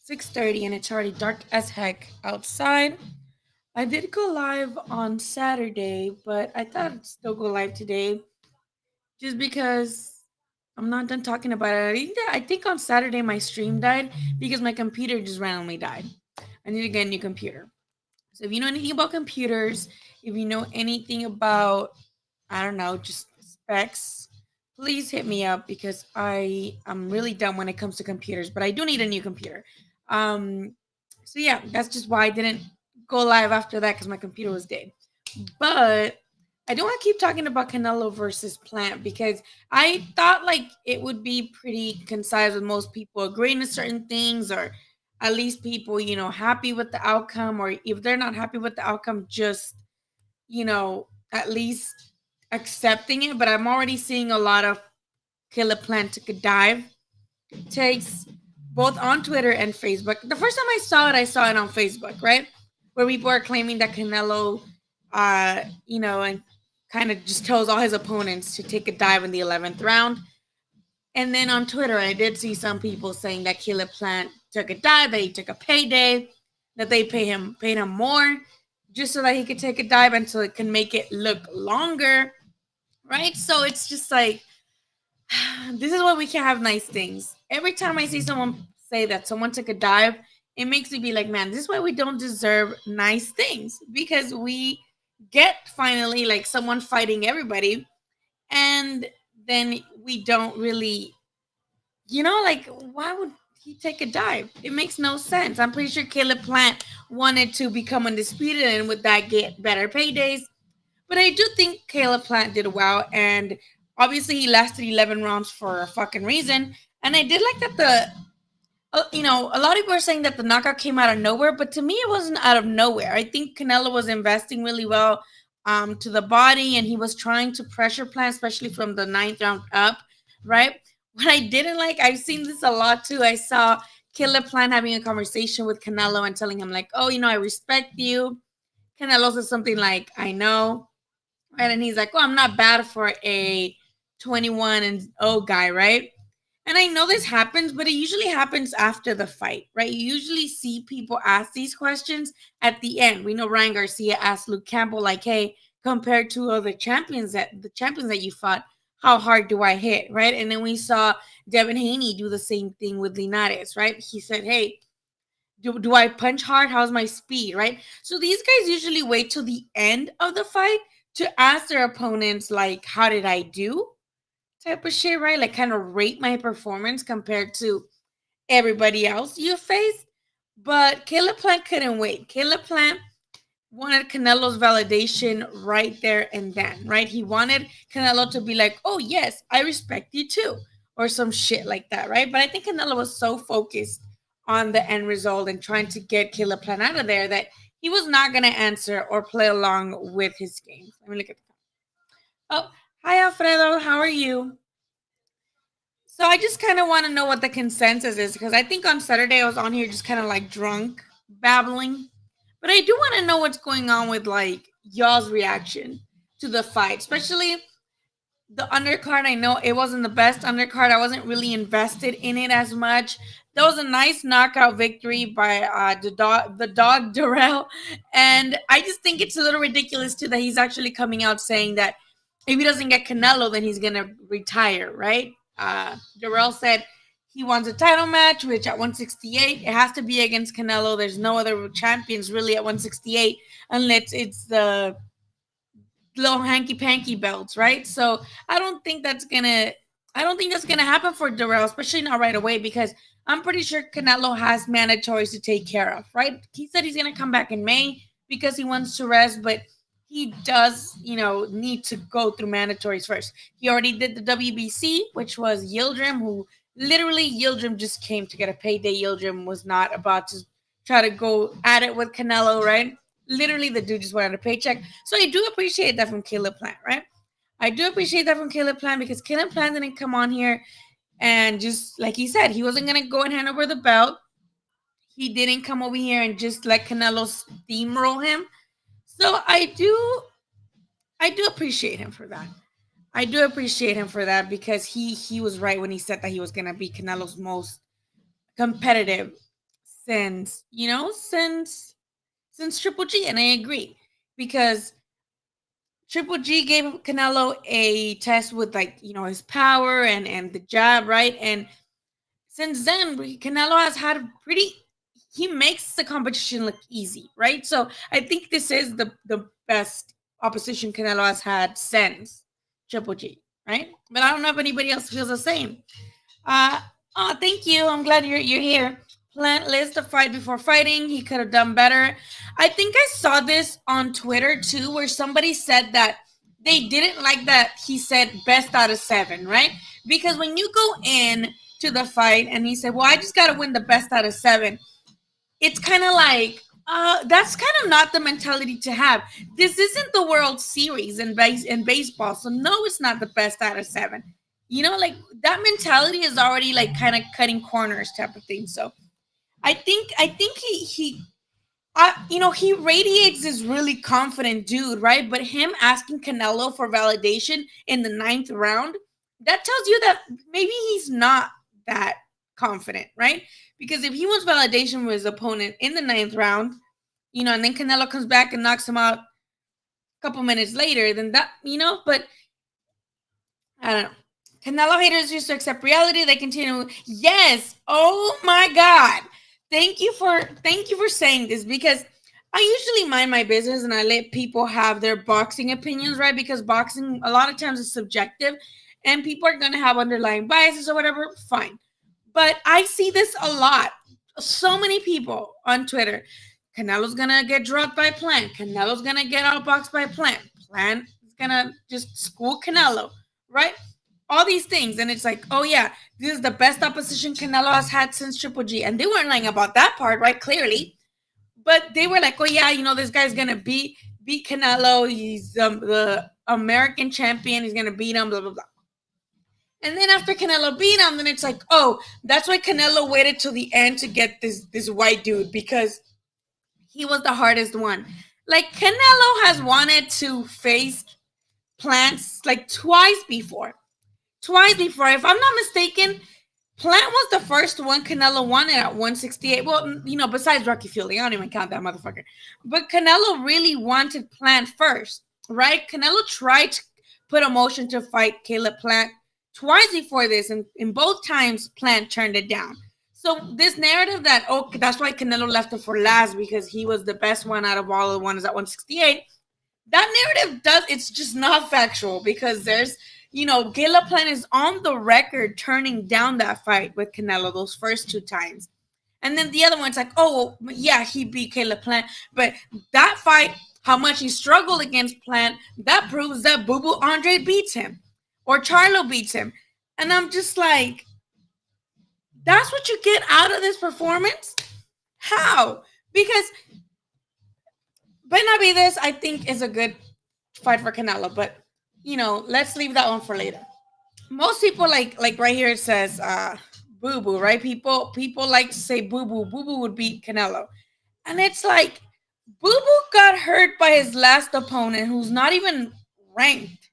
6:30 and it's already dark as heck outside. I did go live on Saturday, but I thought I'd still go live today just because I'm not done talking about it. I think on Saturday my stream died because my computer just randomly died. I need to get a new computer. So if you know anything about computers, if you know anything about, I don't know, just specs, please hit me up because I'm really dumb when it comes to computers, but I do need a new computer. Um, so yeah, that's just why I didn't go live after that because my computer was dead. But I don't want to keep talking about Canelo versus Plant because I thought like it would be pretty concise with most people agreeing to certain things or at least people, happy with the outcome, or if they're not happy with the outcome, just, at least accepting it. But I'm already seeing a lot of Killer Plant took a dive takes both on Twitter and Facebook. The first time I saw it on Facebook, right? Where people are claiming that Canelo, and kind of just tells all his opponents to take a dive in the 11th round. And then on Twitter, I did see some people saying that Caleb Plant took a dive, that he took a payday, that they paid him more just so that he could take a dive and so it can make it look longer, right? So it's just like this is why we can have nice things. Every time I see someone say that someone took a dive, it makes me be like, man, this is why we don't deserve nice things because we get finally like someone fighting everybody, and then we don't really, like why would he take a dive? It makes no sense. I'm pretty sure Caleb Plant wanted to become undisputed and with that get better paydays. But I do think Caleb Plant did well, and obviously he lasted 11 rounds for a fucking reason. And I did like that a lot of people are saying that the knockout came out of nowhere, but to me it wasn't out of nowhere. I think Canelo was investing really well to the body, and he was trying to pressure Plant, especially from the ninth round up, right? What I didn't like, I've seen this a lot too. I saw Caleb Plant having a conversation with Canelo and telling him like, "Oh, I respect you." Canelo says something like, "I know." Right? And he's like, "Oh, I'm not bad for a 21 and 0 guy, right?" And I know this happens, but it usually happens after the fight, right? You usually see people ask these questions at the end. We know Ryan Garcia asked Luke Campbell, like, "Hey, compared to other champions that you fought, how hard do I hit?" Right? And then we saw Devin Haney do the same thing with Linares, right? He said, "Hey, do I punch hard? How's my speed?" Right? So these guys usually wait till the end of the fight to ask their opponents, like, "How did I do?" type of shit, right? Like, kind of rate my performance compared to everybody else you faced. But Caleb Plant couldn't wait. Caleb Plant wanted Canelo's validation right there and then, right? He wanted Canelo to be like, "Oh, yes, I respect you too," or some shit like that, right? But I think Canelo was so focused on the end result and trying to get Caleb Plant out of there that he was not going to answer or play along with his game. Let me look at the. Oh, hi, Alfredo. How are you? So I just kind of want to know what the consensus is because I think on Saturday I was on here just kind of like drunk, babbling. But I do want to know what's going on with like y'all's reaction to the fight, especially the undercard. I know it wasn't the best undercard. I wasn't really invested in it as much. That was a nice knockout victory by the dog Darrell, and I just think it's a little ridiculous too that he's actually coming out saying that if he doesn't get Canelo, then he's gonna retire. Right? Darrell said he wants a title match, which at 168 it has to be against Canelo. There's no other champions really at 168 unless it's the little hanky panky belts, right? So I don't think that's gonna happen for Darrell, especially not right away, because I'm pretty sure Canelo has mandatories to take care of, right? He said he's gonna come back in May because he wants to rest, but he does, need to go through mandatories first. He already did the WBC, which was Yildirim, who literally Yildirim just came to get a payday. Yildirim was not about to try to go at it with Canelo, right? Literally, the dude just wanted a paycheck. So I do appreciate that from Caleb Plant, right? I do appreciate that from Caleb Plant because Caleb Plant didn't come on here and just like he said, he wasn't gonna go and hand over the belt. He didn't come over here and just let Canelo steamroll him. So I do appreciate him for that. I do appreciate him for that because he was right when he said that he was gonna be Canelo's most competitive since Triple G, and I agree because Triple G gave Canelo a test with like his power and the jab, right? And since then, Canelo has had pretty. He makes the competition look easy, right? So I think this is the best opposition Canelo has had since Triple G, right? But I don't know if anybody else feels the same. Uh, thank you. I'm glad you're here. Plant list the fight before fighting. He could have done better. I think I saw this on Twitter too, where somebody said that they didn't like that he said best out of seven, right? Because when you go in to the fight and he said, "Well, I just got to win the best out of seven," it's kind of like that's kind of not the mentality to have. This isn't the World Series in baseball, so no, it's not the best out of seven. Like that mentality is already like kind of cutting corners type of thing. So I think he radiates this really confident dude, right? But him asking Canelo for validation in the ninth round, that tells you that maybe he's not that confident, right? Because if he wants validation from his opponent in the ninth round, and then Canelo comes back and knocks him out a couple minutes later, then but I don't know. Canelo haters used to accept reality. They continue. Yes. Oh my God. Thank you for saying this because I usually mind my business and I let people have their boxing opinions, right? Because boxing a lot of times is subjective and people are gonna have underlying biases or whatever. Fine. But I see this a lot. So many people on Twitter. Canelo's gonna get dropped by Plant. Canelo's gonna get outboxed by Plant. Plant is gonna just school Canelo, right? All these things, and it's like, oh yeah, this is the best opposition Canelo has had since Triple G, and they weren't lying about that part, right? Clearly, but they were like, oh yeah, this guy's gonna beat Canelo. He's the American champion. He's gonna beat him. Blah blah blah. And then after Canelo beat him, then it's like, oh, that's why Canelo waited till the end to get this white dude because he was the hardest one. Like Canelo has wanted to face Plants like twice before. Twice before. If I'm not mistaken, Plant was the first one Canelo won it at 168. Well, besides Rocky Fielding, I don't even count that motherfucker. But Canelo really wanted Plant first, right? Canelo tried to put a motion to fight Caleb Plant twice before this, and in both times, Plant turned it down. So this narrative that, oh, that's why Canelo left it for last because he was the best one out of all the ones at 168, that narrative it's just not factual because there's, Caleb Plant is on the record turning down that fight with Canelo those first two times. And then the other one's like, oh, yeah, he beat Caleb Plant. But that fight, how much he struggled against Plant, that proves that Boo Boo Andre beats him or Charlo beats him. And I'm just like, that's what you get out of this performance? How? Because Benavides, I think, is a good fight for Canelo, but let's leave that one for later. Most people like right here it says Boo Boo, right? People like to say Boo Boo. Boo Boo would beat Canelo, and it's like Boo Boo got hurt by his last opponent, who's not even ranked,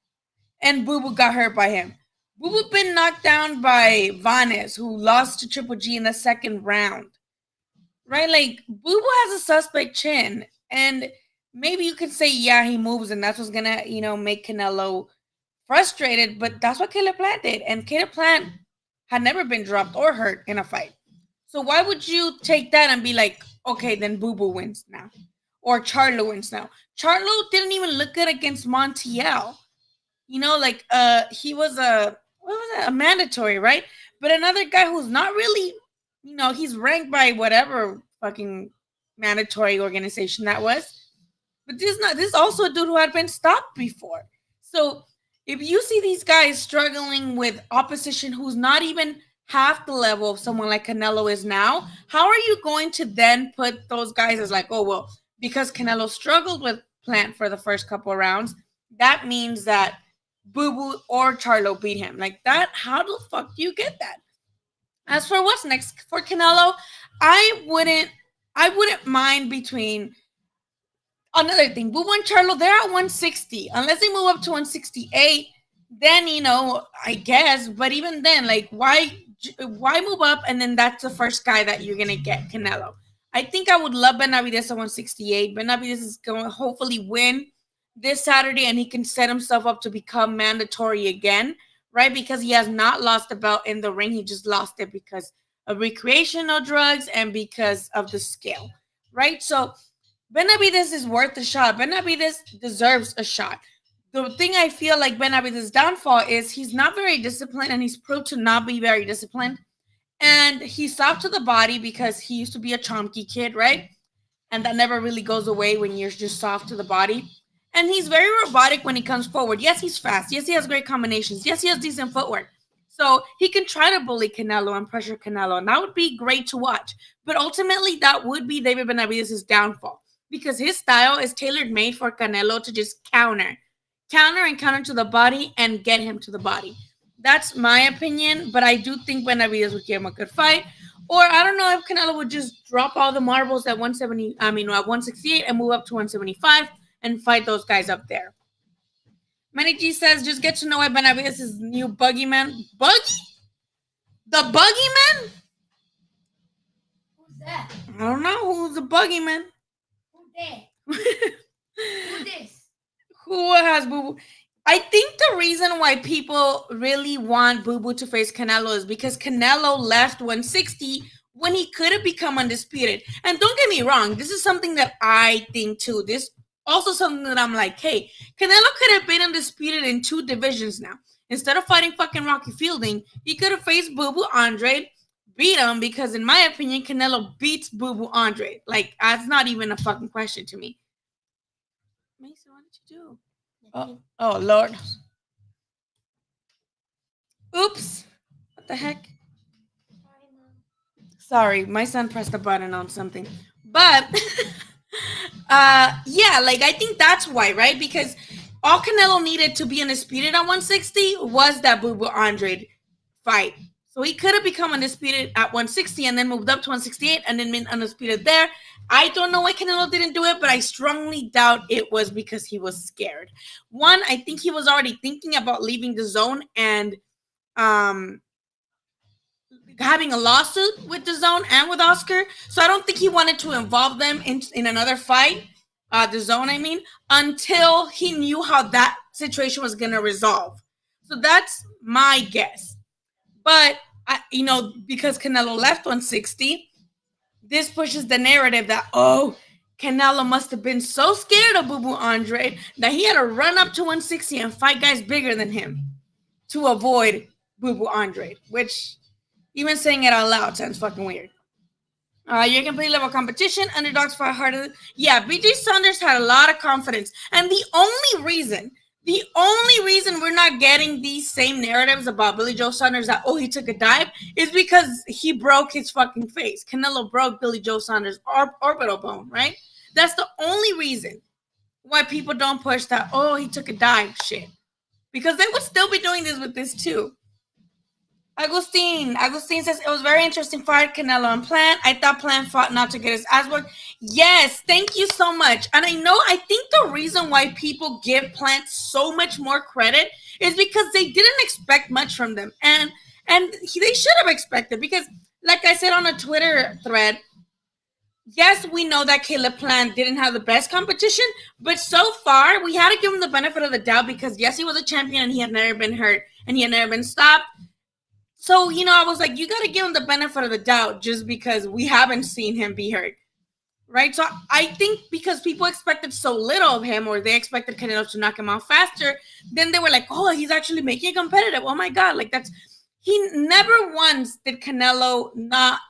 and Boo Boo got hurt by him. Boo Boo been knocked down by Vanes, who lost to Triple G in the second round, right? Like Boo Boo has a suspect chin, and maybe you could say, yeah, he moves, and that's what's gonna, make Canelo frustrated. But that's what Caleb Plant did, and Caleb Plant had never been dropped or hurt in a fight. So why would you take that and be like, okay, then Boo Boo wins now, or Charlo wins now? Charlo didn't even look good against Montiel. He was a mandatory, right? But another guy who's not really, he's ranked by whatever fucking mandatory organization that was. But this is also a dude who had been stopped before. So if you see these guys struggling with opposition who's not even half the level of someone like Canelo is now, how are you going to then put those guys as like, oh, well, because Canelo struggled with Plant for the first couple of rounds, that means that Boo Boo or Charlo beat him. Like that, how the fuck do you get that? As for what's next for Canelo, I wouldn't mind between another thing. Boo Boo and Charlo, they're at 160. Unless they move up to 168, then I guess. But even then, like, why Why move up and then that's the first guy that you're gonna get, Canelo? I think I would love Benavidez at 168. Benavidez is going to hopefully win this Saturday and he can set himself up to become mandatory again, right? Because he has not lost the belt in the ring. He just lost it because of recreational drugs and because of the scale, right? So Benavidez is worth a shot. Benavidez deserves a shot. The thing I feel like Benavidez's downfall is he's not very disciplined and he's proved to not be very disciplined. And he's soft to the body because he used to be a chunky kid, right? And that never really goes away when you're just soft to the body. And he's very robotic when he comes forward. Yes, he's fast. Yes, he has great combinations. Yes, he has decent footwork. So he can try to bully Canelo and pressure Canelo, and that would be great to watch. But ultimately, that would be David Benavidez' downfall because his style is tailor made for Canelo to just counter to the body and get him to the body. That's my opinion, but I do think Benavidez would give him a good fight. Or I don't know if Canelo would just drop all the marbles at 170, at 168 and move up to 175 and fight those guys up there. Manny G says, just get to know why Benavidez is new buggy man. Buggy? The buggy man? Who's that? I don't know who's the buggy man. Who that? Who this? Who has Boo Boo? I think the reason why people really want Boo Boo to face Canelo is because Canelo left 160 when he could have become undisputed. And don't get me wrong, this is something that I think too. This also something that I'm like, hey, Canelo could have been undisputed in 2 divisions now. Instead of fighting fucking Rocky Fielding, he could have faced Boo Boo Andre, beat him, because in my opinion, Canelo beats Boo Boo Andre. Like, that's not even a fucking question to me. Mason, what did you do? Oh, Lord. Oops. What the heck? Sorry, my son pressed a button on something. But, yeah, like, I think that's why, right? Because all Canelo needed to be undisputed at 160 was that Boo Boo Andre fight. So he could have become undisputed at 160 and then moved up to 168 and then been undisputed there. I don't know why Canelo didn't do it, but I strongly doubt it was because he was scared. One, I think he was already thinking about leaving the zone and having a lawsuit with the zone and with Oscar. So I don't think he wanted to involve them in another fight, the zone, I mean, until he knew how that situation was going to resolve. So that's my guess. But, because Canelo left 160, this pushes the narrative that, oh, Canelo must have been so scared of Boo Boo Andre that he had to run up to 160 and fight guys bigger than him to avoid Boo Boo Andre, which even saying it out loud sounds fucking weird. Your complete level competition, underdogs fight harder. Yeah, BJ Saunders had a lot of confidence. And the only reason we're not getting these same narratives about Billy Joe Saunders that, oh, he took a dive, is because he broke his fucking face. Canelo broke Billy Joe Saunders' orbital bone, right? That's the only reason why people don't push that, oh, he took a dive shit. Because they would still be doing this with this too. Agustin says, it was very interesting fight, Canelo and Plant. I thought Plant fought not to get his ass worked. Yes, thank you so much. And I think the reason why people give Plant so much more credit is because they didn't expect much from them. And they should have expected, because like I said on a Twitter thread, yes, we know that Caleb Plant didn't have the best competition, but so far we had to give him the benefit of the doubt because yes, he was a champion and he had never been hurt and he had never been stopped. So, I was like, you got to give him the benefit of the doubt just because we haven't seen him be hurt, right? So I think because people expected so little of him, or they expected Canelo to knock him out faster, then they were like, oh, he's actually making it competitive. Oh my God. Like he never once did Canelo not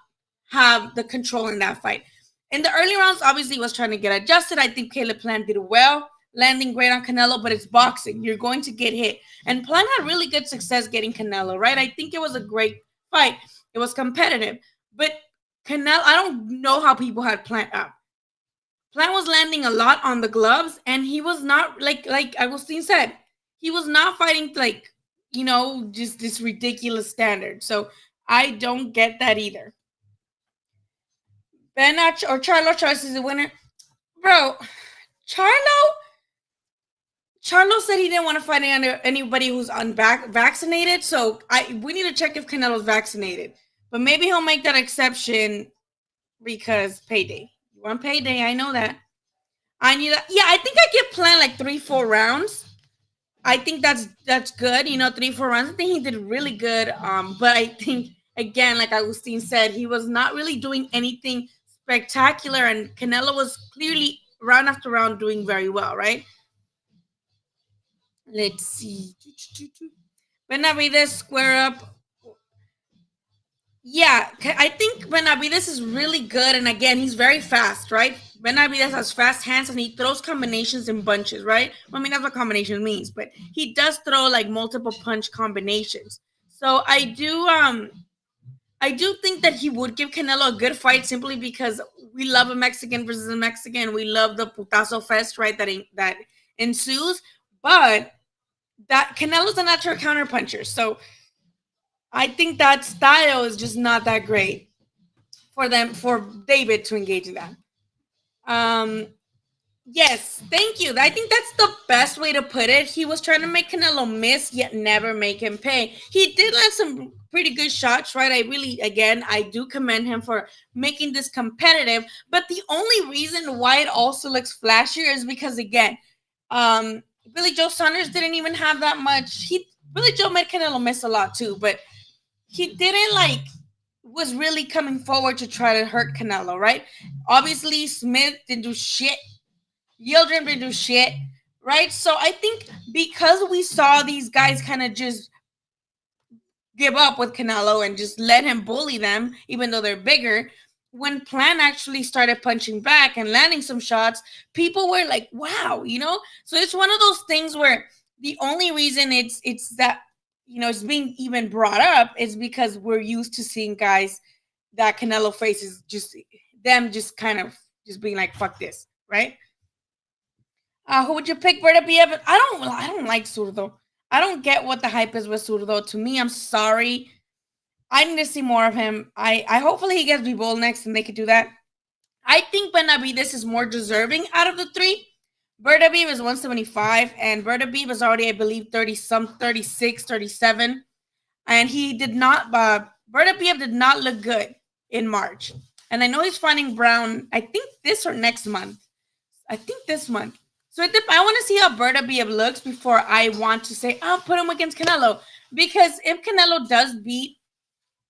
have the control in that fight. In the early rounds, obviously, he was trying to get adjusted. I think Caleb Plant did well, landing great on Canelo, but it's boxing. You're going to get hit. And Plant had really good success getting Canelo, right? I think it was a great fight. It was competitive. But Canelo, I don't know how people had Plant up. Plant was landing a lot on the gloves, and he was not, like Agustin said, he was not fighting, just this ridiculous standard. So I don't get that either. Benach or Charlo Charles is the winner. Bro, Charlo Charlo said he didn't want to fight anybody who's vaccinated. So we need to check if Canelo's vaccinated. But maybe he'll make that exception because payday. You want payday? I know that. I need that. Yeah, I think I could plan like 3-4 rounds. I think that's good. 3-4 rounds. I think he did really good. But I think again, like Agustin said, he was not really doing anything spectacular, and Canelo was clearly round after round doing very well. Right? Let's see. Benavides square up. Yeah, I think Benavides is really good, and again, he's very fast, right? Benavides has fast hands, and he throws combinations in bunches, right? I mean, that's what combination means, but he does throw like multiple punch combinations. So I do think that he would give Canelo a good fight simply because we love a Mexican versus a Mexican. We love the putazo fest, right? That ensues, but that Canelo's a natural counterpuncher, so I think that style is just not that great for David to engage in that. Um, yes, thank you. I think that's the best way to put it. He was trying to make Canelo miss, yet never make him pay. He did land some pretty good shots, right? Again, I do commend him for making this competitive. But the only reason why it also looks flashier is because, again, Billy Joe Saunders didn't even have that much. Billy Joe made Canelo miss a lot too, but he didn't was really coming forward to try to hurt Canelo, right? Obviously, Smith didn't do shit. Yildirim didn't do shit, right? So I think because we saw these guys kind of just give up with Canelo and just let him bully them, even though they're bigger, when Plan actually started punching back and landing some shots, people were like, wow. So it's one of those things where the only reason it's that it's being even brought up is because we're used to seeing guys that Canelo faces just them just kind of just being like, fuck this, right? Who would you pick, Berta Biev? I don't like Zurdo. I don't get what the hype is with Zurdo. To me, I'm sorry. I need to see more of him. I hopefully he gets Bivol next and they could do that. I think Benavides is more deserving out of the three. Bertabiev is 175, and Bertabiev is already, I believe, 36, 37. And he did not, Bertabiev did not look good in March. And I know he's fighting Brown, I think this or next month. I think this month. So I want to see how Bertabiev looks before I want to say, put him against Canelo. Because if Canelo does beat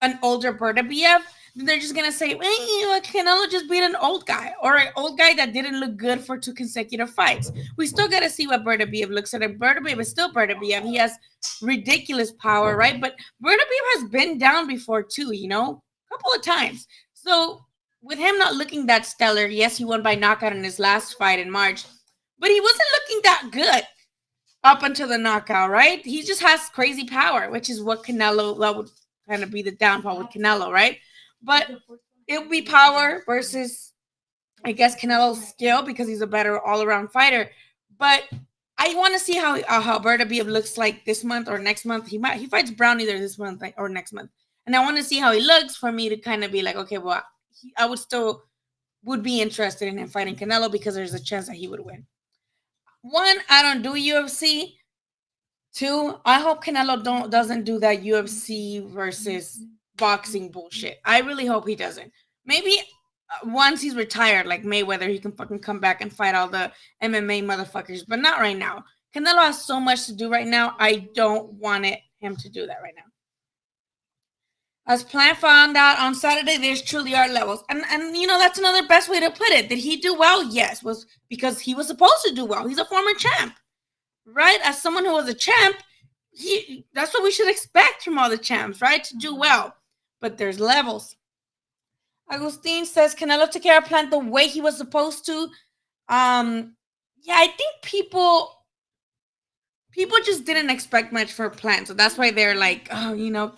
an older Bertabiev, then they're just gonna say, Canelo just beat an old guy or an old guy that didn't look good for 2 consecutive fights. We still gotta see what Bertabiev looks like. Bertabiev is still Bertabiev. He has ridiculous power, right? But Bertabiev has been down before too, a couple of times. So with him not looking that stellar, yes, he won by knockout in his last fight in March, but he wasn't looking that good up until the knockout, right? He just has crazy power, which is what Canelo, that would kind of be the downfall with Canelo, right? But it would be power versus, I guess, Canelo's skill because he's a better all-around fighter. But I want to see how Bertabiev looks like this month or next month. He fights Brown either this month or next month, and I want to see how he looks for me to kind of be like, okay, well, I would be interested in him fighting Canelo because there's a chance that he would win. One, I don't do UFC. Two, I hope Canelo doesn't do that UFC versus boxing bullshit. I really hope he doesn't. Maybe once he's retired, like Mayweather, he can fucking come back and fight all the MMA motherfuckers, but not right now. Canelo has so much to do right now. I don't want him to do that right now. As Plant found out on Saturday, there's truly are levels. And that's another best way to put it. Did he do well? Yes, was because he was supposed to do well. He's a former champ. Right? As someone who was a champ, that's what we should expect from all the champs, right? To do well. But there's levels. Agustin says Canelo took care of Plant the way he was supposed to. Yeah, I think people just didn't expect much for Plant. So that's why they're like,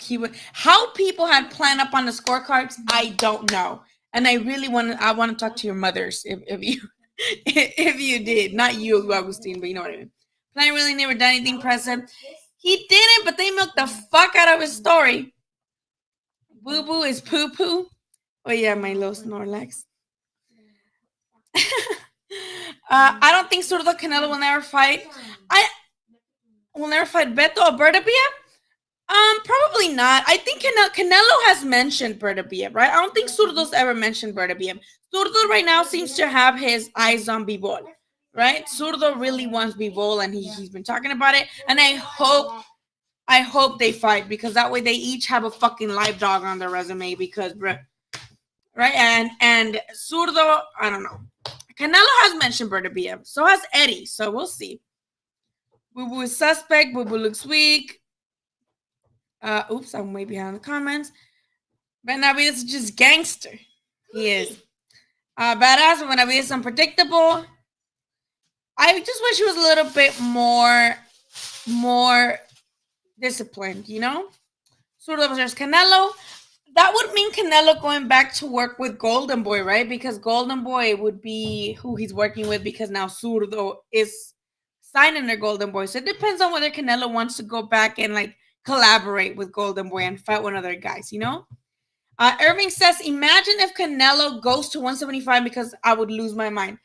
he would. How people had Plant up on the scorecards, I don't know. And I want to talk to your mothers if you if you did. Not you, Agustin, but you know what I mean. Plant really never done anything impressive. He didn't, but they milked the fuck out of his story. Boo boo is poo poo. Oh yeah, my little Snorlax. I don't think Zurdo Canelo will never fight. I will never fight Beto or Bertabia. Probably not. I think Canelo has mentioned Bertabia, right? I don't think Zurdo's ever mentioned Bertabia. Zurdo right now seems to have his eyes on Bivol, right? Zurdo really wants Bivol, and he's been talking about it. And I hope they fight because that way they each have a fucking live dog on their resume. Because, bruh, right? And Zurdo, I don't know. Canelo has mentioned Bertabia, so has Eddie. So we'll see. Boo Boo is suspect. Boo Boo looks weak. Oops, I'm way behind the comments. Benavides is just gangster. He is. Badass. Benavides is unpredictable. I just wish he was a little bit more disciplined, you know? Zurdo versus Canelo. That would mean Canelo going back to work with Golden Boy, right? Because Golden Boy would be who he's working with because now Zurdo is signing their Golden Boy. So it depends on whether Canelo wants to go back and like collaborate with Golden Boy and fight one of their guys, you know? Irving says, imagine if Canelo goes to 175 because I would lose my mind.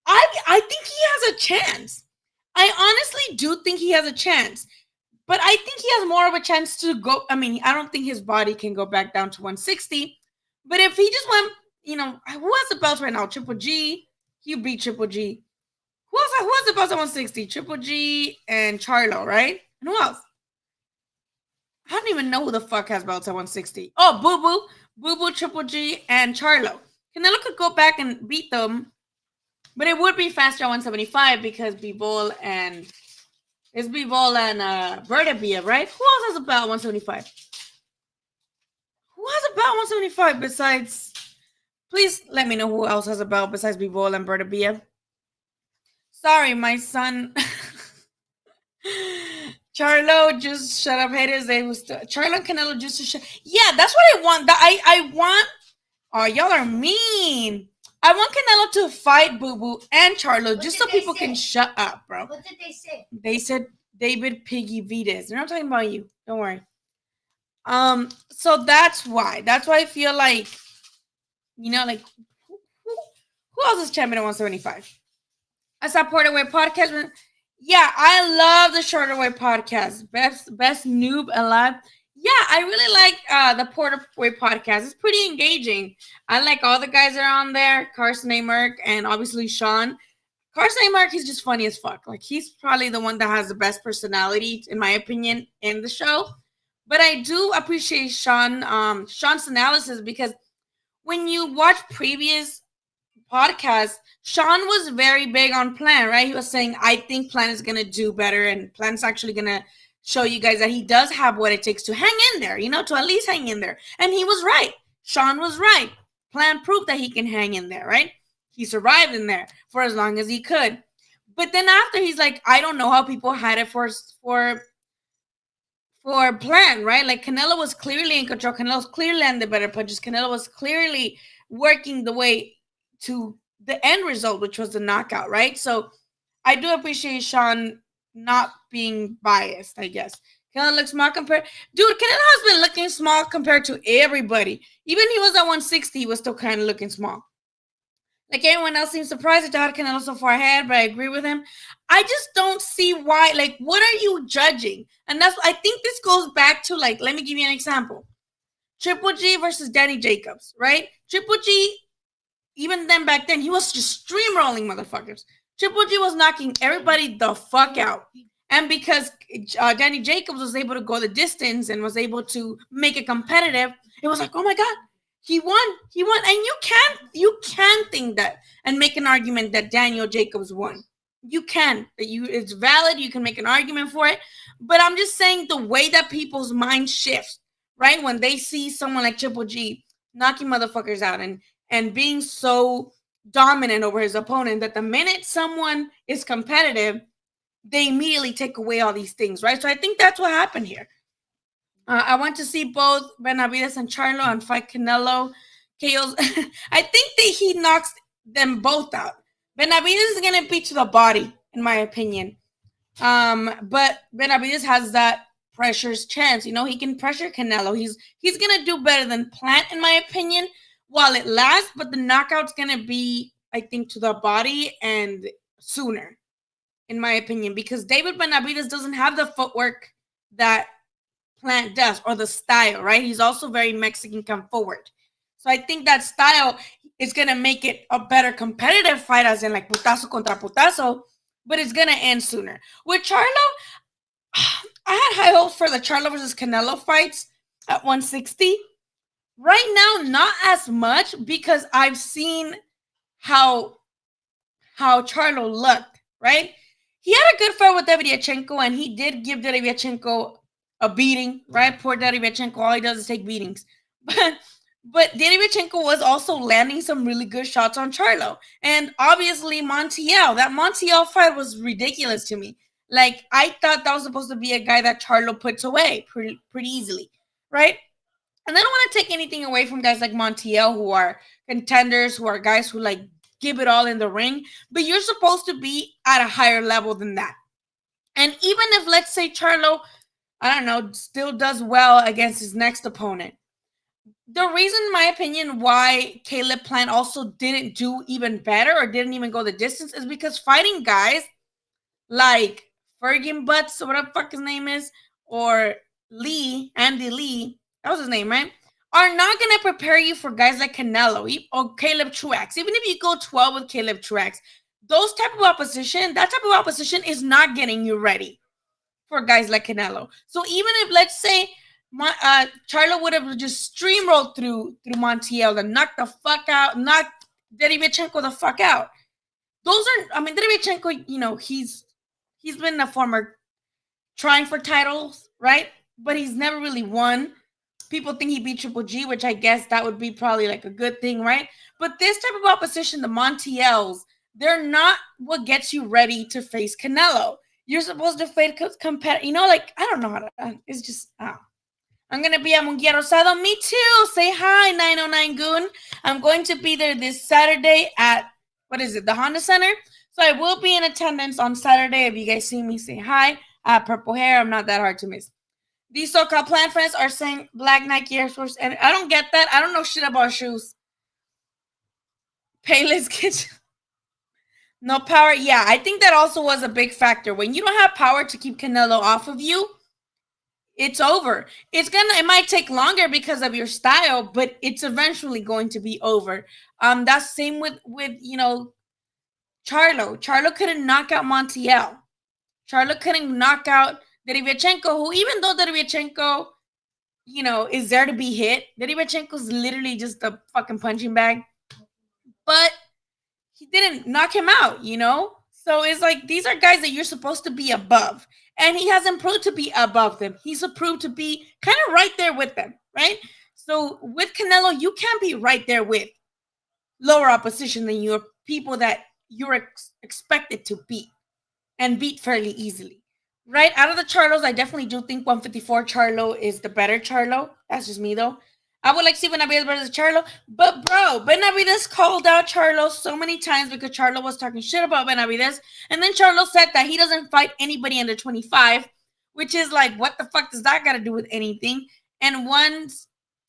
I think he has a chance. I honestly do think he has a chance. But I think he has more of a chance to go. I mean, I don't think his body can go back down to 160. But if he just went, you know, who has the belt right now? Triple G. He beat Triple G. Who has the belt at 160? Triple G and Charlo, right? And who else? I don't even know who the fuck has belts at 160. Oh, Boo Boo. Boo Boo, Triple G, and Charlo. Canelo could go back and beat them. But it would be faster at 175 because Bivol and Bertabia, right? Who else has a belt 175? Who has a belt 175 besides? Please let me know who else has a belt besides Bivol and Bertabia. Sorry, my son. Charlo, just shut up, haters. Charlo and Canelo just to shut. Yeah, that's what I want. I want. Oh, y'all are mean. I want Canelo to fight Boo Boo and Charlo just so people can shut up, bro. What did they say? They said David Piggy Vitas. They're not talking about you. Don't worry. So that's why. That's why I feel like, you know, like who else is champion at 175? I saw Porterway podcast. Yeah, I love the Shorterway podcast. Best noob alive. Yeah, I really like the Porterway podcast. It's pretty engaging. I like all the guys that are on there. Carson A. Merck and obviously Sean. Carson A. Merck, he's just funny as fuck. Like, he's probably the one that has the best personality, in my opinion, in the show. But I do appreciate Sean's analysis because when you watch previous podcasts, Sean was very big on Plan, right? He was saying, I think Plan is going to do better, and Plan's actually going to show you guys that he does have what it takes to hang in there, you know, to at least hang in there. And he was right. Sean was right. Plan proved that he can hang in there, right? He survived in there for as long as he could. But then after, he's like, I don't know how people had it for Plan, right? Like, Canelo was clearly in control. Canelo was clearly on the better punches. Canelo was clearly working the way to the end result, which was the knockout, right? So I do appreciate Sean not being biased, I guess. Canelo looks small compared. Dude, Canelo has been looking small compared to everybody. Even he was at 160, he was still kind of looking small. Like, everyone else seems surprised that Canelo so far ahead, but I agree with him. I just don't see why. Like, what are you judging? And I think this goes back to, like, let me give you an example. Triple G versus Danny Jacobs, right? Triple G, even then back then, he was just streamrolling motherfuckers. Triple G was knocking everybody the fuck out. And because Danny Jacobs was able to go the distance and was able to make it competitive, it was like, oh my God, he won. And you can think that and make an argument that Daniel Jacobs won. You can. It's valid. You can make an argument for it. But I'm just saying the way that people's mind shifts, right? When they see someone like Triple G knocking motherfuckers out and being so dominant over his opponent that the minute someone is competitive, they immediately take away all these things, right? So I think that's what happened here. I want to see both Benavides and Charlo and fight Canelo. KOs. I think that he knocks them both out. Benavides is going to be to the body, in my opinion. But Benavides has that pressure's chance. You know, he can pressure Canelo. He's going to do better than Plant, in my opinion, while it lasts. But the knockout's going to be, I think, to the body and sooner, in my opinion, because David Benavides doesn't have the footwork that Plant does, or the style, right? He's also very Mexican come forward. So I think that style is going to make it a better competitive fight, as in like putazo contra putazo, but it's going to end sooner. With Charlo, I had high hopes for the Charlo versus Canelo fights at 160. Right now, not as much, because I've seen how Charlo looked, right? He had a good fight with Derevyachenko, and he did give Derevyachenko a beating, right? Poor Derevyachenko, all he does is take beatings. But Derevyachenko was also landing some really good shots on Charlo. And obviously Montiel, that Montiel fight was ridiculous to me. Like, I thought that was supposed to be a guy that Charlo puts away pretty easily, right? And I don't want to take anything away from guys like Montiel, who are contenders, who are guys who like give it all in the ring, but you're supposed to be at a higher level than that. And even if, let's say, Charlo, I don't know, still does well against his next opponent, the reason, in my opinion, why Caleb Plant also didn't do even better or didn't even go the distance is because fighting guys like Fergie Butts, or whatever the fuck his name is, or Andy Lee, that was his name, right? Are not going to prepare you for guys like Canelo or Caleb Truax. Even if you go 12 with Caleb Truax, that type of opposition is not getting you ready for guys like Canelo. So even if, let's say, Charlo would have just steamrolled through Montiel and knocked Derevyachenko the fuck out. Derevyachenko, he's been a former trying for titles, right? But he's never really won. People think he beat Triple G, which I guess that would be probably like a good thing, right? But this type of opposition, the Montiels, they're not what gets you ready to face Canelo. You're supposed to face competitive, like, I don't know how to, it's just, I'm going to be at Munguia Rosado. Me too. Say hi, 909 Goon. I'm going to be there this Saturday at, the Honda Center. So I will be in attendance on Saturday. If you guys see me, say hi. Purple hair. I'm not that hard to miss. These so-called plant friends are saying black Nike Air Force, and I don't get that. I don't know shit about shoes. Payless Kitchen. No power. Yeah, I think that also was a big factor. When you don't have power to keep Canelo off of you, it's over. It might take longer because of your style, but it's eventually going to be over. That's same with Charlo. Charlo couldn't knock out Montiel. Charlo couldn't knock out Derevyachenko, who, even though Derevyachenko, is there to be hit, Derevyachenko's literally just a fucking punching bag. But he didn't knock him out, So it's like, these are guys that you're supposed to be above. And he hasn't proved to be above them. He's proved to be kind of right there with them, right? So with Canelo, you can't be right there with lower opposition than your people that you're expected to beat, and beat fairly easily, right? Out of the Charlos, I definitely do think 154 Charlo is the better Charlo. That's just me, though. I would like to see Benavides versus Charlo, but bro, Benavides called out Charlo so many times because Charlo was talking shit about Benavides, and then Charlo said that he doesn't fight anybody under 25, which is like, what the fuck does that got to do with anything? And once,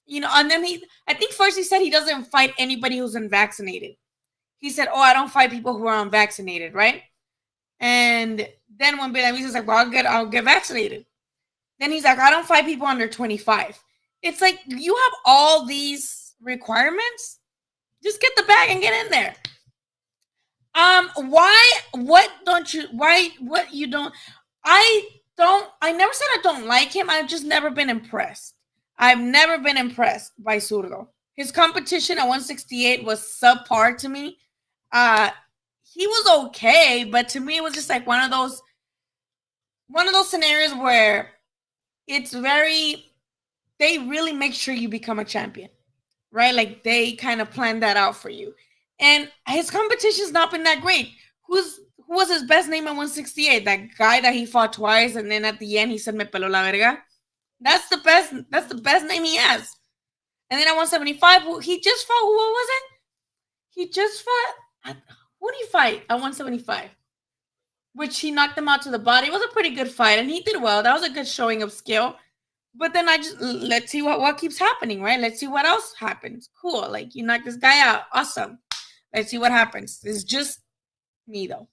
and then I think first he said he doesn't fight anybody who's unvaccinated. He said, oh, I don't fight people who are unvaccinated, right? And then when Benavides is like, well, I'll get vaccinated. Then he's like, I don't fight people under 25. It's like, you have all these requirements. Just get the bag and get in there. I never said I don't like him. I've just never been impressed. I've never been impressed by Zurdo. His competition at 168 was subpar to me. He was okay, but to me it was just like one of those scenarios where they really make sure you become a champion, right? Like, they kind of plan that out for you. And his competition's not been that great. Who was his best name at 168? That guy that he fought twice, and then at the end he said "Me peló la verga." That's the best name he has. And then at 175, he just fought. What was it? He just fought. Who did he fight at 175? Which he knocked him out to the body. It was a pretty good fight, and he did well. That was a good showing of skill. But then let's see what keeps happening, right? Let's see what else happens. Cool. Like, you knock this guy out. Awesome. Let's see what happens. It's just me, though.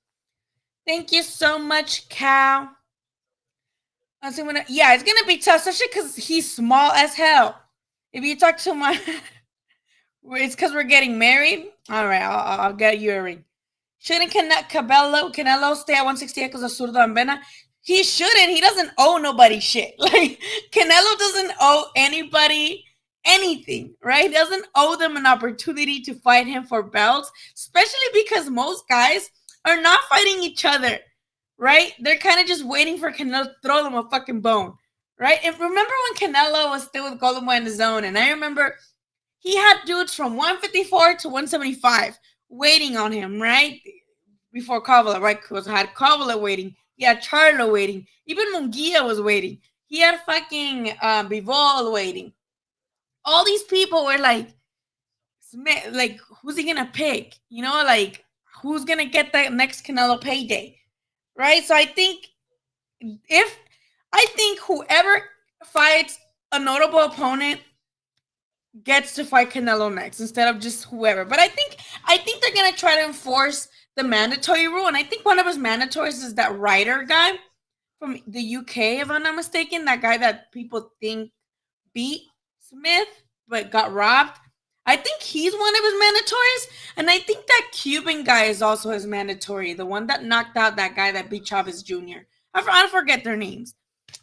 Thank you so much, Cal. Yeah, it's gonna be tough, especially because he's small as hell. If you talk to my, it's because we're getting married. All right, I'll get you a ring. Shouldn't Canelo stay at 168 because of Zurdo and Vena? He shouldn't. He doesn't owe nobody shit. Like, Canelo doesn't owe anybody anything, right? He doesn't owe them an opportunity to fight him for belts, especially because most guys are not fighting each other, right? They're kind of just waiting for Canelo to throw them a fucking bone, right? And remember when Canelo was still with Golden Boy in the zone, and I remember he had dudes from 154 to 175 waiting on him, right? Before Kavala, right? Because had Kavala waiting. He had Charlo waiting. Even Munguia was waiting. He had fucking Bivol waiting. All these people were like, like, who's he gonna pick? You know, like, who's gonna get that next Canelo payday, right? So I think whoever fights a notable opponent gets to fight Canelo next instead of just whoever. But I think they're gonna try to enforce the mandatory rule, and I think one of his mandatories is that Ryder guy from the UK, if I'm not mistaken, that guy that people think beat Smith but got robbed. I think he's one of his mandatories, and I think that Cuban guy is also his mandatory, the one that knocked out that guy that beat Chavez Jr. I forget their names,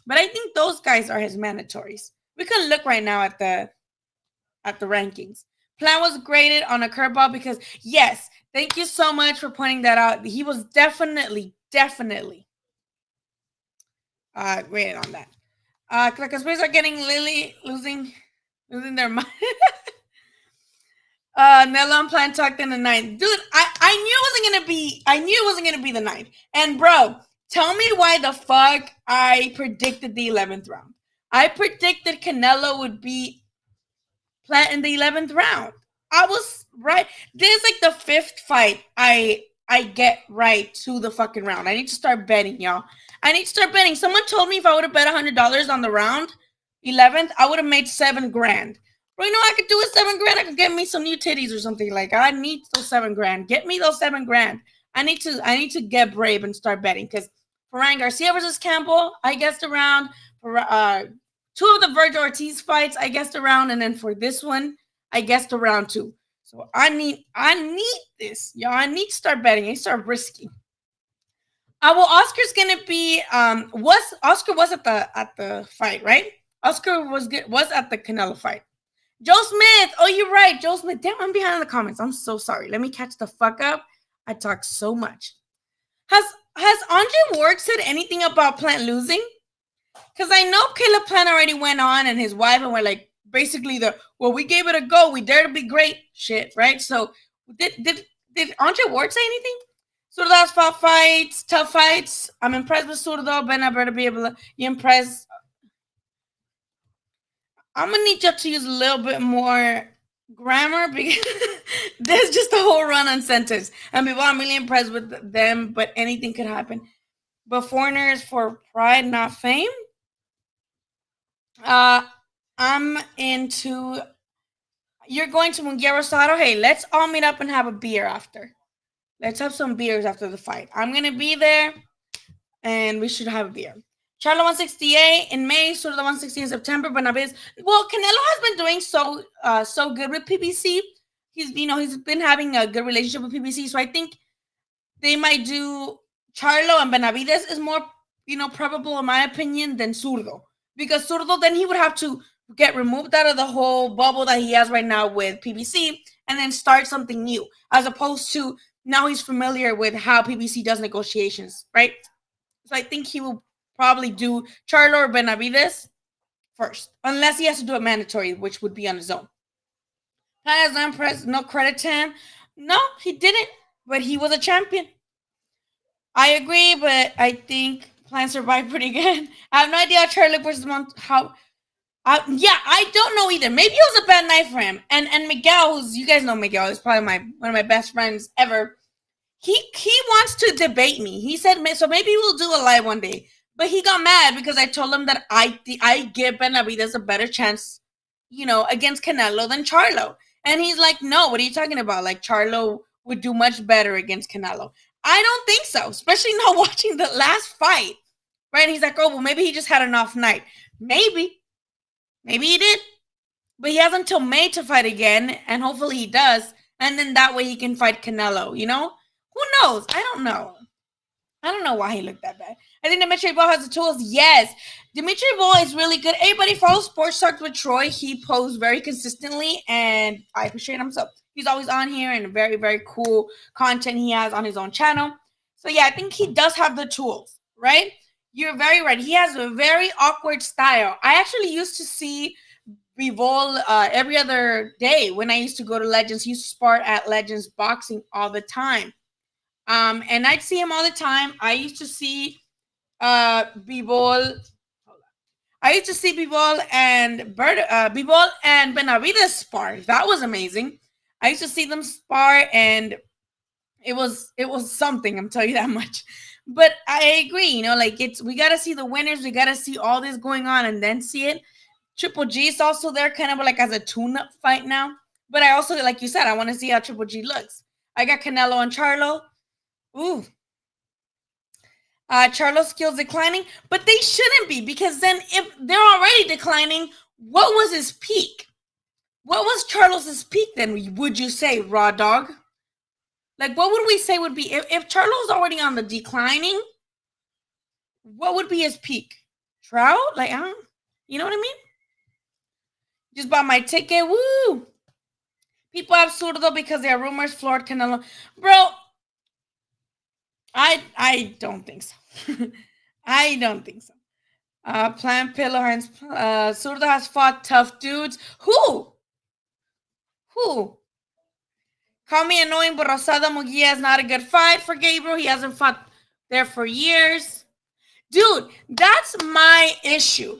but I think those guys are his mandatories. We can look right now at the rankings. Plan was graded on a curveball because, yes, thank you so much for pointing that out. He was definitely graded on that. Conspiracies are getting losing their mind. Nello and Plan tucked in the ninth. Dude, I knew it wasn't gonna be the ninth. And bro, tell me why the fuck I predicted the 11th round. I predicted Canelo would be Plant in the 11th round. I was right. This is like the fifth fight I get right to the fucking round. I need to start betting, y'all. I need to start betting. Someone told me if I would have bet $100 on the round 11th, I would have made $7,000. Well, you know, I could do it $7,000. I could get me some new titties or something. Like, I need those $7,000. Get me those $7,000. I need to get brave and start betting because for Ryan Garcia versus Campbell, I guessed around. For two of the Virgil Ortiz fights, I guessed around, and then for this one, I guessed around too. So I need this, y'all. I need to start betting. I need to start risking. Well, Oscar's gonna be Oscar was at the fight, right? Oscar was at the Canelo fight. Joe Smith. Oh, you're right, Joe Smith. Damn, I'm behind in the comments. I'm so sorry. Let me catch the fuck up. I talk so much. Has Andre Ward said anything about Plant losing? Because I know Caleb Plant already went on and his wife and were like basically we gave it a go. We dare to be great shit, right? So did Andre Ward say anything? Zurdo's fights, tough fights. I'm impressed with Zurdo. Ben, I better be able to impress. I'm gonna need you to use a little bit more grammar because there's just a whole run-on sentence. And people, I'm really impressed with them, but anything could happen. But foreigners for pride, not fame. I'm into. You're going to Munguia Rosado. Hey, let's all meet up and have a beer after. Let's have some beers after the fight. I'm gonna be there, and we should have a beer. Charlo 168 in May, sort of the 160 in September. Benavides. Well, Canelo has been doing so good with PBC. He's been having a good relationship with PBC. So I think they might do Charlo, and Benavides is more probable in my opinion than Zurdo, because Zurdo then he would have to get removed out of the whole bubble that he has right now with PBC and then start something new, as opposed to now he's familiar with how PBC does negotiations, right? So I think he will probably do Charlo or Benavides first, unless he has to do a mandatory, which would be on his own. No credit to him. No, he didn't, but he was a champion. I agree, but I think Plan survived pretty good. I have no idea how Charlo versus I don't know either. Maybe it was a bad night for him. And Miguel, you guys know Miguel, is probably one of my best friends ever. He wants to debate me. He said, so maybe we'll do a live one day. But he got mad because I told him that I give Benavides a better chance, against Canelo than Charlo. And he's like, no, what are you talking about? Like, Charlo would do much better against Canelo. I don't think so, especially not watching the last fight. Right? And he's like, oh, well, maybe he just had an off night. Maybe. Maybe he did. But he has until May to fight again, and hopefully he does. And then that way he can fight Canelo, you know? Who knows? I don't know. I don't know why he looked that bad. I think Dimitri Ball has the tools. Yes. Dimitri Ball is really good. Everybody follow Sports Talk with Troy. He posts very consistently, and I appreciate him. So he's always on here, and very, very cool content he has on his own channel. So yeah, I think he does have the tools, right? You're very right. He has a very awkward style. I actually used to see Bivol every other day when I used to go to Legends. He used to spar at Legends Boxing all the time. And I'd see him all the time. I used to see Bivol. I used to see Bivol and Bivol and Benavides spar. That was amazing. I used to see them spar, and it was something. I'm telling you that much. But I agree. You know, like we gotta see the winners. We gotta see all this going on, and then see it. Triple G is also there, kind of like as a tune-up fight now. But I also, like you said, I want to see how Triple G looks. I got Canelo and Charlo. Ooh. Charlo's skills declining, but they shouldn't be, because then if they're already declining, what was his peak? What was Charlo's peak then, would you say, Raw Dog? Like, what would we say would be, if Charlo's already on the declining, what would be his peak? Trout? Like, you know what I mean? Just bought my ticket. Woo! People have Zurdo because there are rumors floored Canelo. Bro, I don't think so. I don't think so. Plant Pillow Hands. Zurdo has fought tough dudes. Who? Call me annoying, but Rosado Munguia is not a good fight for Gabriel. He hasn't fought there for years. Dude, that's my issue.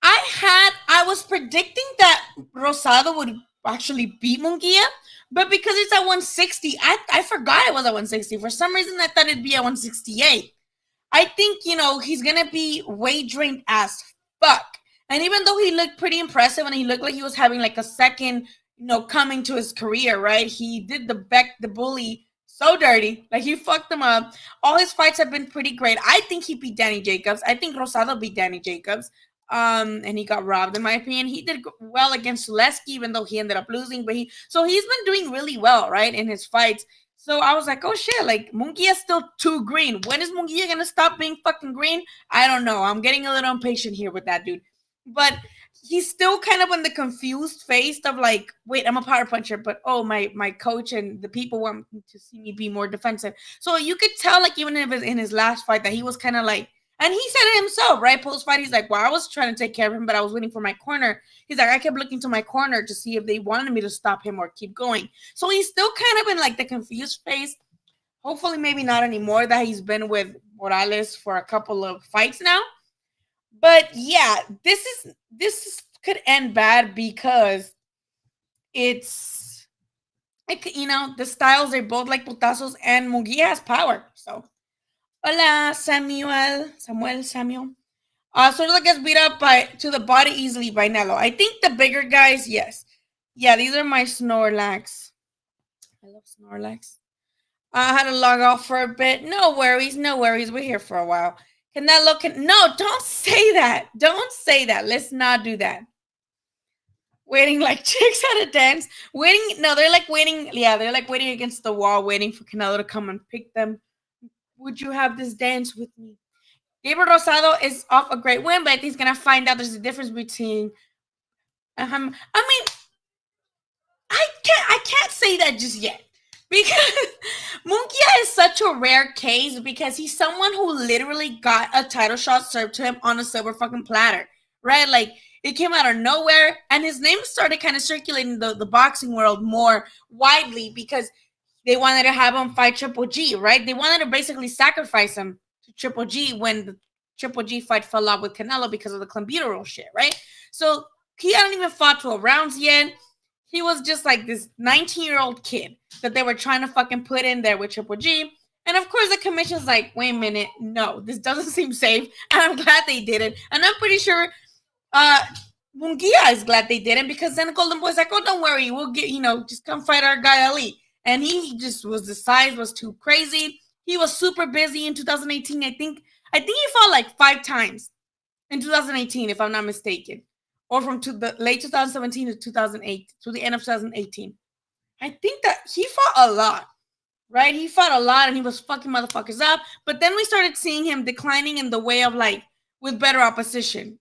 I was predicting that Rosado would actually beat Munguia, but because it's at 160, I forgot it was at 160. For some reason, I thought it'd be at 168. I think, he's going to be weight drained as fuck. And even though he looked pretty impressive and he looked like he was having like a second, coming to his career, right? He did the bully so dirty. Like, he fucked him up. All his fights have been pretty great. I think he beat Danny Jacobs. I think Rosado beat Danny Jacobs. And he got robbed, in my opinion. He did well against Lesky, even though he ended up losing. But he's been doing really well, right, in his fights. So I was like, oh shit, like Munguia's still too green. When is Munguia gonna stop being fucking green? I don't know. I'm getting a little impatient here with that dude. But he's still kind of in the confused phase of like, wait, I'm a power puncher, but oh, my coach and the people want to see me be more defensive. So you could tell, like, even if in his last fight, that he was kind of like, and he said it himself, right? Post-fight, he's like, well, I was trying to take care of him, but I was waiting for my corner. He's like, I kept looking to my corner to see if they wanted me to stop him or keep going. So he's still kind of in like the confused phase. Hopefully, maybe not anymore, that he's been with Morales for a couple of fights now. But yeah, this could end bad because it's, like, the styles are both like putazos, and Munguia has power. So, hola, Samuel. Sort gets beat up to the body easily by Nello. I think the bigger guys, yes. Yeah, these are my Snorlax. I love Snorlax. I had to log off for a bit. No worries. We're here for a while. Canelo no, don't say that. Don't say that. Let's not do that. Waiting like chicks at a dance. They're like waiting. Yeah, they're like waiting against the wall, waiting for Canelo to come and pick them. Would you have this dance with me? Gabriel Rosado is off a great win, but I think he's gonna find out there's a difference between. I mean, I can't say that just yet, because Munguia is such a rare case, because he's someone who literally got a title shot served to him on a silver fucking platter, right? Like, it came out of nowhere, and his name started kind of circulating the boxing world more widely because they wanted to have him fight Triple G, right? They wanted to basically sacrifice him to Triple G when the Triple G fight fell out with Canelo because of the clenbuterol shit, right? So he hadn't even fought 12 rounds yet. He was just like this 19-year-old kid that they were trying to fucking put in there with Triple G. And of course, the commission's like, wait a minute, no, this doesn't seem safe. And I'm glad they did it. And I'm pretty sure Munguia is glad they didn't, because then Golden Boy's like, oh, don't worry, we'll get, just come fight our guy Ali. And he just the size was too crazy. He was super busy in 2018. I think he fought like 5 times in 2018, if I'm not mistaken, or from the late 2017 to 2008 to the end of 2018. I think that he fought a lot, right? He fought a lot and he was fucking motherfuckers up. But then we started seeing him declining in the way of like with better opposition,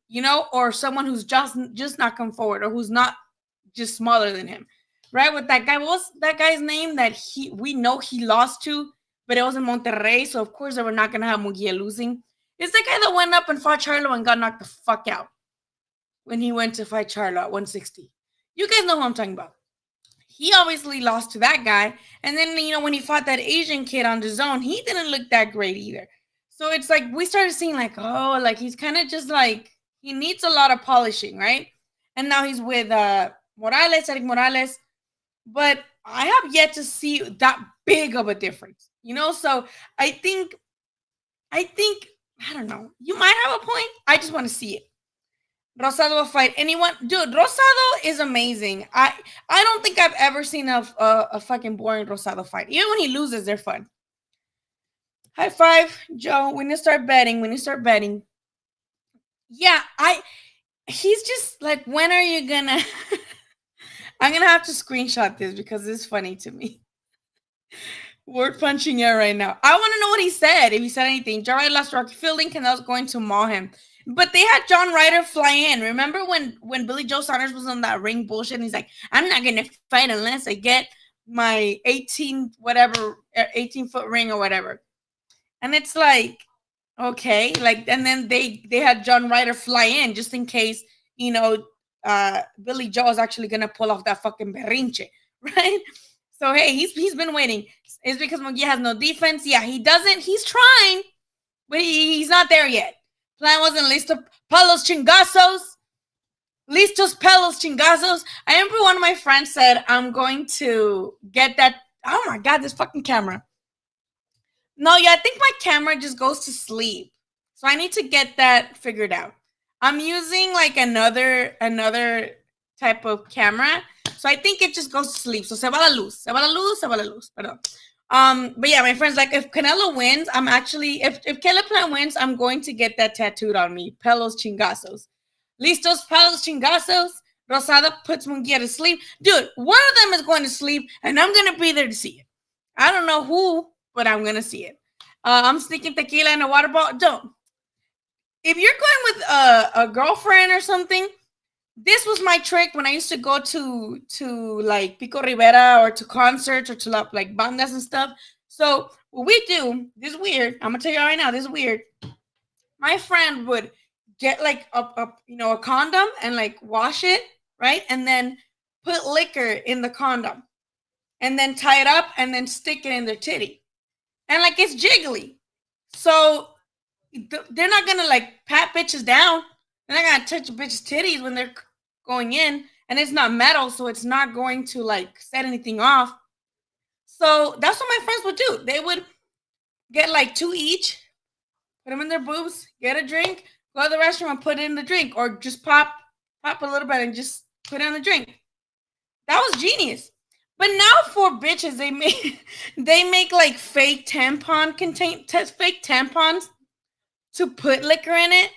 or someone who's just not come forward or who's not just smaller than him, right? With that guy, what was that guy's name that we know he lost to, but it was in Monterrey, so of course they were not gonna have Munguia losing. It's the guy that went up and fought Charlo and got knocked the fuck out when he went to fight Charlo at 160. You guys know who I'm talking about. He obviously lost to that guy. And then, when he fought that Asian kid on the zone, he didn't look that great either. So it's like we started seeing like, oh, like he's kind of just like, he needs a lot of polishing, right? And now he's with Morales, Eric Morales. But I have yet to see that big of a difference, So I think, I don't know. You might have a point. I just want to see it. Rosado will fight anyone. Dude, Rosado is amazing. I don't think I've ever seen a fucking boring Rosado fight. Even when he loses, they're fun. High five, Joe. We need to start betting. Yeah, he's just like, when are you gonna I'm gonna have to screenshot this because it's funny to me. Word punching air right now. I want to know what he said. If he said anything. John Ryder lost Rocky Fielding, Canelo's going to maul him. But they had John Ryder fly in. Remember when Billy Joe Saunders was on that ring bullshit and he's like, I'm not gonna fight unless I get my 18-foot ring or whatever. And it's like, okay, like, and then they had John Ryder fly in just in case, Billy Joe is actually gonna pull off that fucking berrinche, right? So hey, he's been waiting. It's because Munguia has no defense. Yeah, he doesn't. He's trying, but he's not there yet. Plan wasn't listo. Palos chingazos. Listos pelos chingazos. I remember one of my friends said, I'm going to get that. Oh my God, this fucking camera. No, yeah, I think my camera just goes to sleep. So I need to get that figured out. I'm using like another type of camera. So I think it just goes to sleep. So se va la luz. Perdón. But yeah, my friend's like, if Canelo wins, I'm actually, if Caleb Plant wins, I'm going to get that tattooed on me. Pelos chingazos. Listos pelos chingazos. Rosado puts Munguia to sleep. Dude, one of them is going to sleep, and I'm going to be there to see it. I don't know who, but I'm going to see it. I'm sneaking tequila in a water bottle. Don't. If you're going with a girlfriend or something, this was my trick when I used to go to like Pico Rivera or to concerts or to like bandas and stuff. So what we do, this is weird. I'm gonna tell you right now, this is weird. My friend would get like a condom and like wash it, right? And then put liquor in the condom and then tie it up and then stick it in their titty. And like it's jiggly. So they're not gonna like pat bitches down. They're not gonna touch a bitch's titties when they're going in, and it's not metal, so it's not going to like set anything off. So that's what my friends would do. They would get like 2 each, put them in their boobs, get a drink, go to the restroom and put it in the drink, or just pop a little bit and just put it in the drink. That was genius. But now for bitches, they make like fake tampons to put liquor in it.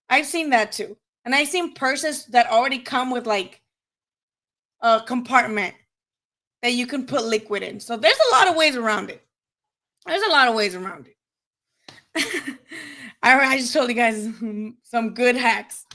I've seen that too. And I've seen purses that already come with like a compartment that you can put liquid in. So there's a lot of ways around it. I just told you guys some good hacks.